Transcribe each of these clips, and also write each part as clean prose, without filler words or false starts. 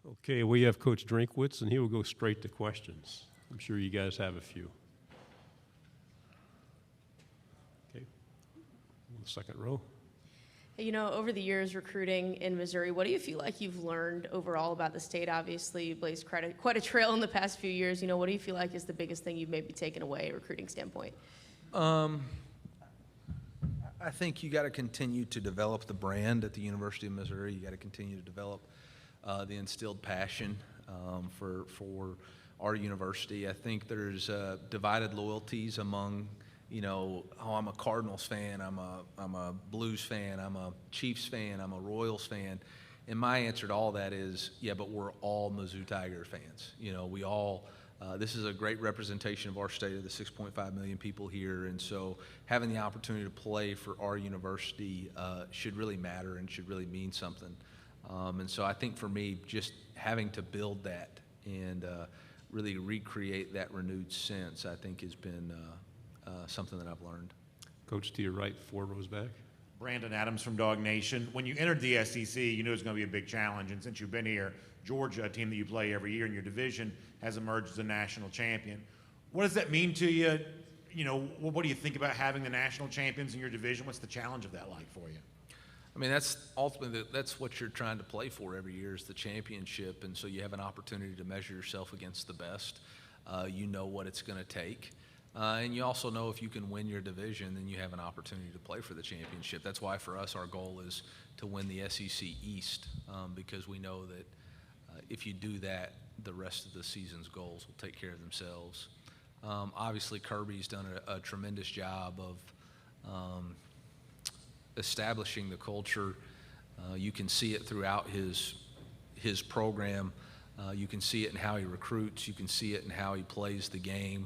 Okay, we have Coach Drinkwitz, and he will go straight to questions. I'm sure you guys have a few. Okay, the second row. You know, over the years recruiting in Missouri, what do you feel like you've learned overall about the state? Obviously, you blazed quite a trail in the past few years. You know, what do you feel like is the biggest thing you've maybe taken away recruiting standpoint? I think you got to continue to develop the brand at the University of Missouri. You got to continue to develop the instilled passion for our university. I think there's divided loyalties among, you know, oh, I'm a Cardinals fan, I'm a Blues fan, I'm a Chiefs fan, I'm a Royals fan. And my answer to all that is, yeah, but we're all Mizzou Tiger fans. You know, we all, this is a great representation of our state, of the 6.5 million people here. And so having the opportunity to play for our university should really matter and should really mean something. And so I think for me, just having to build that and really recreate that renewed sense, I think has been something that I've learned. Coach, to your right, 4 rows back. Brandon Adams from Dog Nation. When you entered the SEC, you knew it was going to be a big challenge, and since you've been here, Georgia, a team that you play every year in your division, has emerged as a national champion. What does that mean to you? You know, what do you think about having the national champions in your division? What's the challenge of that like for you? I mean, that's ultimately that's what you're trying to play for every year is the championship, and so you have an opportunity to measure yourself against the best. You know what it's going to take. And you also know if you can win your division, then you have an opportunity to play for the championship. That's why for us, our goal is to win the SEC East, because we know that if you do that, the rest of the season's goals will take care of themselves. Obviously, Kirby's done a tremendous job of establishing the culture. You can see it throughout his program. You can see it in how he recruits. You can see it in how he plays the game.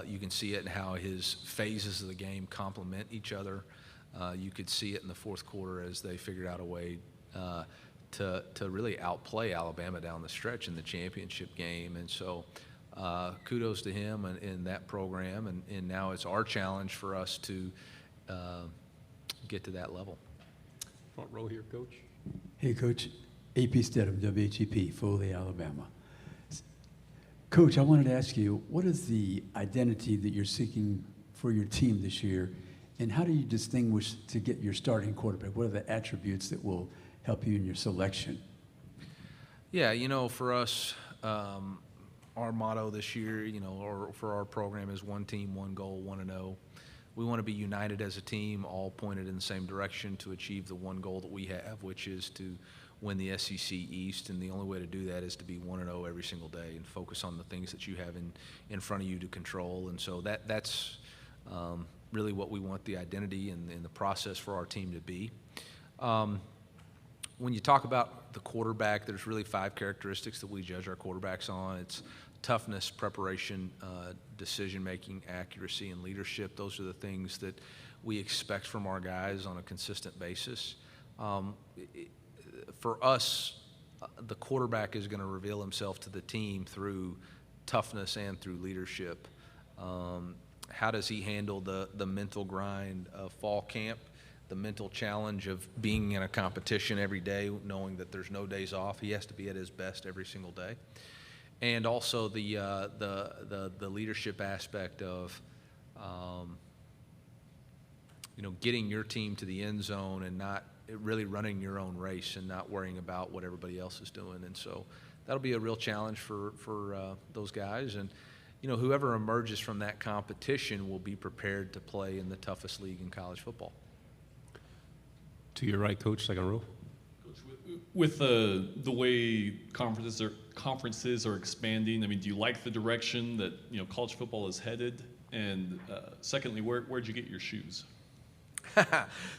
You can see it in how his phases of the game complement each other. You could see it in the fourth quarter as they figured out a way to really outplay Alabama down the stretch in the championship game. And so kudos to him and that program. And now it's our challenge for us to get to that level. Front row here, Coach. Hey, Coach. AP Stedham, WHEP, Foley, Alabama. Coach, I wanted to ask you, what is the identity that you're seeking for your team this year, and how do you distinguish to get your starting quarterback? What are the attributes that will help you in your selection? Yeah, you know, for us, our motto this year, you know, or for our program is one team, one goal, 1-0. We want to be united as a team, all pointed in the same direction to achieve the one goal that we have, which is to win the SEC East, and the only way to do that is to be 1-0 every single day and focus on the things that you have in front of you to control. And so that's really what we want the identity and the process for our team to be. When you talk about the quarterback, there's really 5 characteristics that we judge our quarterbacks on. It's toughness, preparation, decision-making, accuracy, and leadership. Those are the things that we expect from our guys on a consistent basis. For us, the quarterback is going to reveal himself to the team through toughness and through leadership. How does he handle the mental grind of fall camp, the mental challenge of being in a competition every day, knowing that there's no days off? He has to be at his best every single day. And also the leadership aspect of you know, getting your team to the end zone and not really running your own race and not worrying about what everybody else is doing. And so that'll be a real challenge for those guys. And, you know, whoever emerges from that competition will be prepared to play in the toughest league in college football. To your right, Coach, second row. Coach, with the way conferences are expanding, I mean, do you like the direction that, you know, college football is headed? And secondly, where'd you get your shoes?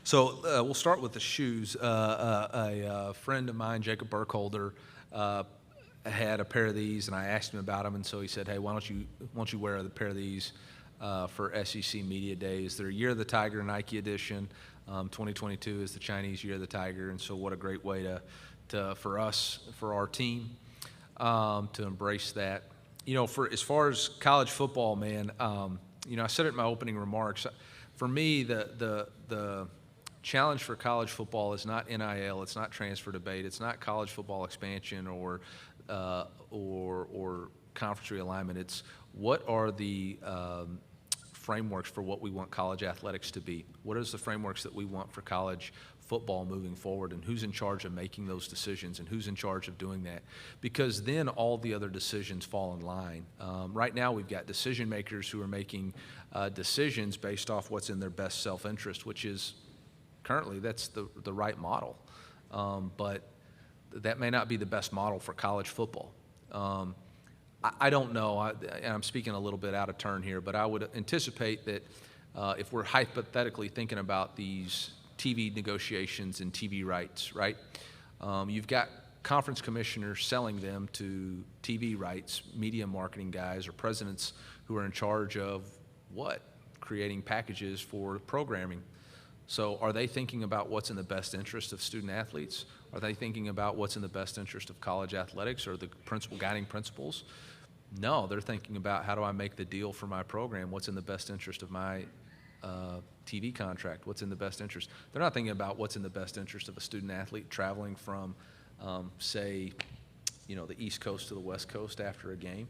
So we'll start with the shoes. A friend of mine, Jacob Burkholder, had a pair of these, and I asked him about them, and so he said, "Hey, why don't you wear a pair of these for SEC Media Days? They're Year of the Tiger Nike edition. 2022 is the Chinese Year of the Tiger, and so what a great way for us, for our team, to embrace that. You know, for as far as college football, man, you know, I said it in my opening remarks. For me, the challenge for college football is not NIL, it's not transfer debate, it's not college football expansion or conference realignment. It's what are the frameworks for what we want college athletics to be? What is the frameworks that we want for college football moving forward, and who's in charge of making those decisions and who's in charge of doing that? Because then all the other decisions fall in line. Right now we've got decision makers who are making decisions based off what's in their best self-interest, which is currently that's the right model. But that may not be the best model for college football. I don't know, and I'm speaking a little bit out of turn here, but I would anticipate that if we're hypothetically thinking about these TV negotiations and TV rights, right? You've got conference commissioners selling them to TV rights, media marketing guys, or presidents who are in charge of what? Creating packages for programming. So are they thinking about what's in the best interest of student athletes? Are they thinking about what's in the best interest of college athletics or the guiding principles? No, they're thinking about how do I make the deal for my program? What's in the best interest of my TV contract? What's in the best interest? They're not thinking about what's in the best interest of a student athlete traveling from, say, the East Coast to the West Coast after a game.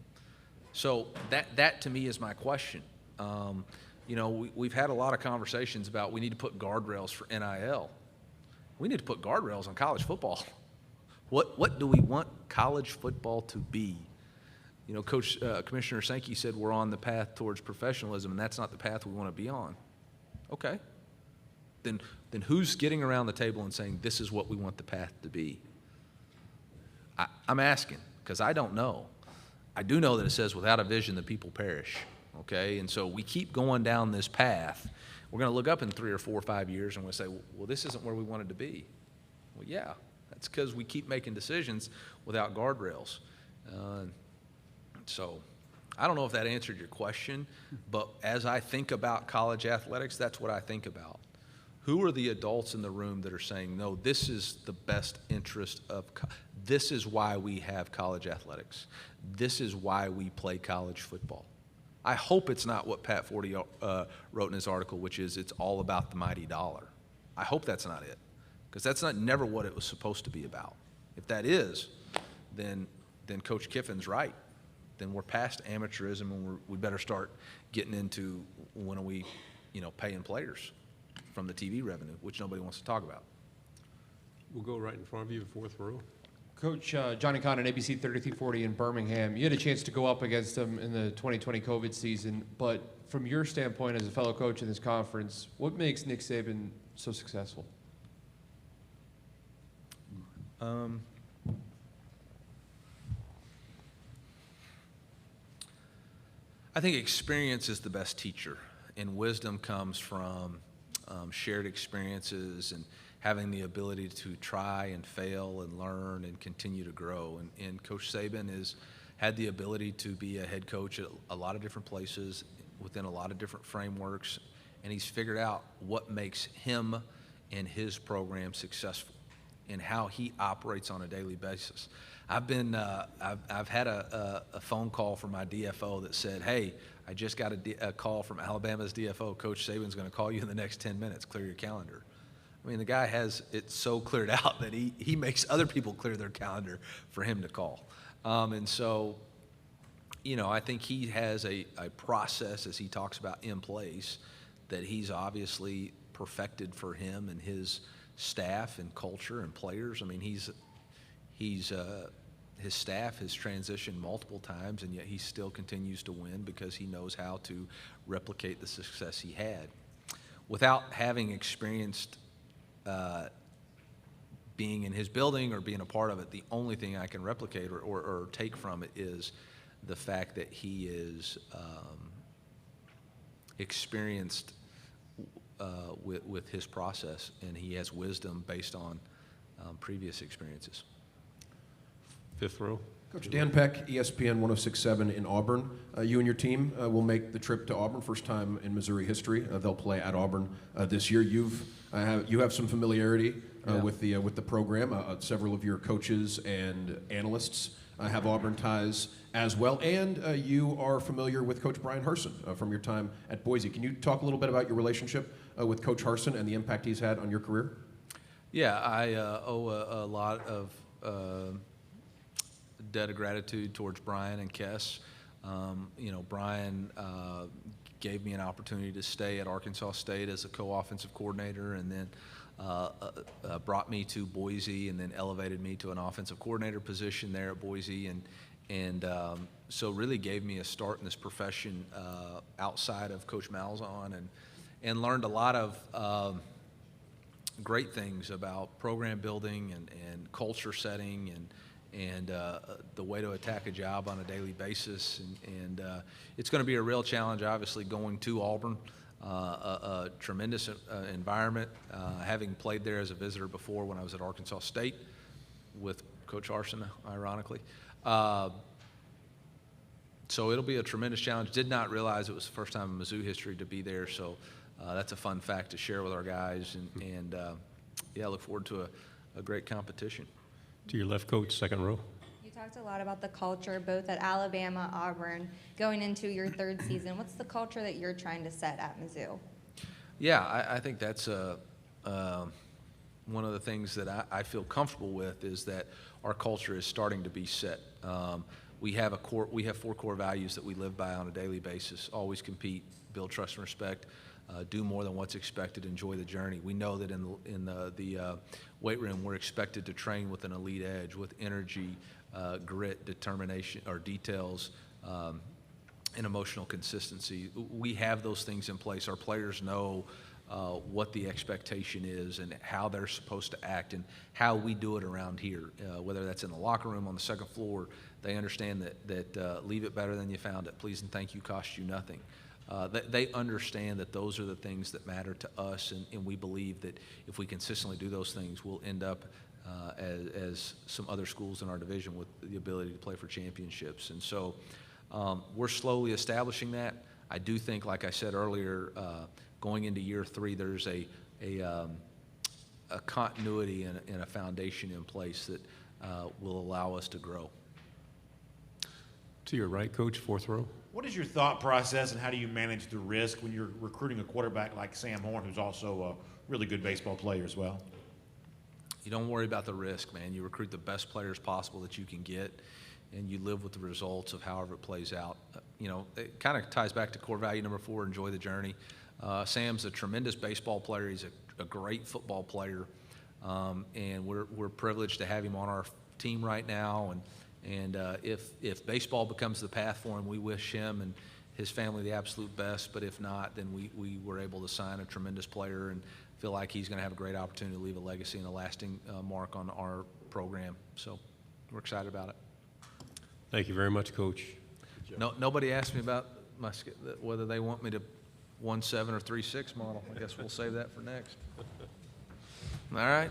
So that to me is my question. We've had a lot of conversations about we need to put guardrails for NIL. We need to put guardrails on college football. What do we want college football to be? Commissioner Sankey said we're on the path towards professionalism, and that's not the path we want to be on. Okay. Then who's getting around the table and saying this is what we want the path to be? I'm asking because I don't know. I do know that it says without a vision the people perish. Okay, and so we keep going down this path. We're going to look up in 3 or 4 or 5 years and we'll say, well, this isn't where we wanted to be. Well, yeah, that's because we keep making decisions without guardrails. So I don't know if that answered your question, but as I think about college athletics, that's what I think about. Who are the adults in the room that are saying, no, this is the best interest of, this is why we have college athletics. This is why we play college football. I hope it's not what Pat Forty wrote in his article, which is it's all about the mighty dollar. I hope that's not it, because that's never what it was supposed to be about. If that is, then Coach Kiffin's right. Then we're past amateurism, and we better start getting into when are we, paying players from the TV revenue, which nobody wants to talk about. We'll go right in front of you, the fourth row. Coach Johnny Conn on ABC 3340 in Birmingham. You had a chance to go up against him in the 2020 COVID season, but from your standpoint as a fellow coach in this conference, what makes Nick Saban so successful? I think experience is the best teacher, and wisdom comes from shared experiences and having the ability to try and fail and learn and continue to grow. And Coach Saban has had the ability to be a head coach at a lot of different places within a lot of different frameworks, and he's figured out what makes him and his program successful and how he operates on a daily basis. I've had a phone call from my DFO that said, hey, I just got a call from Alabama's DFO. Coach Saban's going to call you in the next 10 minutes. Clear your calendar. I mean, the guy has it so cleared out that he makes other people clear their calendar for him to call. And so, I think he has a process, as he talks about, in place that he's obviously perfected for him and his staff and culture and players. I mean, his staff has transitioned multiple times, and yet he still continues to win because he knows how to replicate the success he had. Without having experienced being in his building or being a part of it, the only thing I can replicate or take from it is the fact that he is experienced with his process, and he has wisdom based on previous experiences. Fifth row. Coach Dan Peck, ESPN 106.7 in Auburn. You and your team will make the trip to Auburn, first time in Missouri history. They'll play at Auburn this year. You have some familiarity with the program. Several of your coaches and analysts have Auburn ties as well, and you are familiar with Coach Brian Herson from your time at Boise. Can you talk a little bit about your relationship with Coach Harsin and the impact he's had on your career? Yeah, I owe a lot of debt of gratitude towards Brian and Kess. Brian gave me an opportunity to stay at Arkansas State as a co-offensive coordinator, and then brought me to Boise, and then elevated me to an offensive coordinator position there at Boise, and so really gave me a start in this profession outside of Coach Malzahn, and learned a lot of great things about program building and culture setting and the way to attack a job on a daily basis. And it's going to be a real challenge, obviously, going to Auburn, a tremendous environment, having played there as a visitor before when I was at Arkansas State with Coach Harsin, ironically. So it'll be a tremendous challenge. Did not realize it was the first time in Mizzou history to be there, so that's a fun fact to share with our guys, and I look forward to a great competition. To your left, coach, second row. You talked a lot about the culture, both at Alabama, Auburn, going into your third season. What's the culture that you're trying to set at Mizzou? Yeah, I think that's one of the things that I feel comfortable with, is that our culture is starting to be set. We have 4 core values that we live by on a daily basis: always compete, build trust and respect, do more than what's expected, enjoy the journey. We know that in the weight room, we're expected to train with an elite edge, with energy, grit, determination, or details, and emotional consistency. We have those things in place. Our players know what the expectation is and how they're supposed to act and how we do it around here, whether that's in the locker room, on the second floor. They understand that leave it better than you found it, please and thank you cost you nothing. They understand that those are the things that matter to us, and we believe that if we consistently do those things, we'll end up as some other schools in our division with the ability to play for championships. And so we're slowly establishing that. I do think, like I said earlier, going into year 3, there's a continuity and a foundation in place that will allow us to grow. To your right, coach, fourth row. What is your thought process, and how do you manage the risk when you're recruiting a quarterback like Sam Horn, who's also a really good baseball player as well? You don't worry about the risk, man. You recruit the best players possible that you can get, and you live with the results of however it plays out. It kind of ties back to core value number 4, enjoy the journey. Sam's a tremendous baseball player. He's a great football player, and we're privileged to have him on our team right now. And if baseball becomes the path for him, we wish him and his family the absolute best. But if not, then we were able to sign a tremendous player and feel like he's going to have a great opportunity to leave a legacy and a lasting mark on our program. So we're excited about it. Thank you very much, coach. Nobody asked me about whether they want me to 1.7 or 3.6 model. I guess we'll save that for next. All right.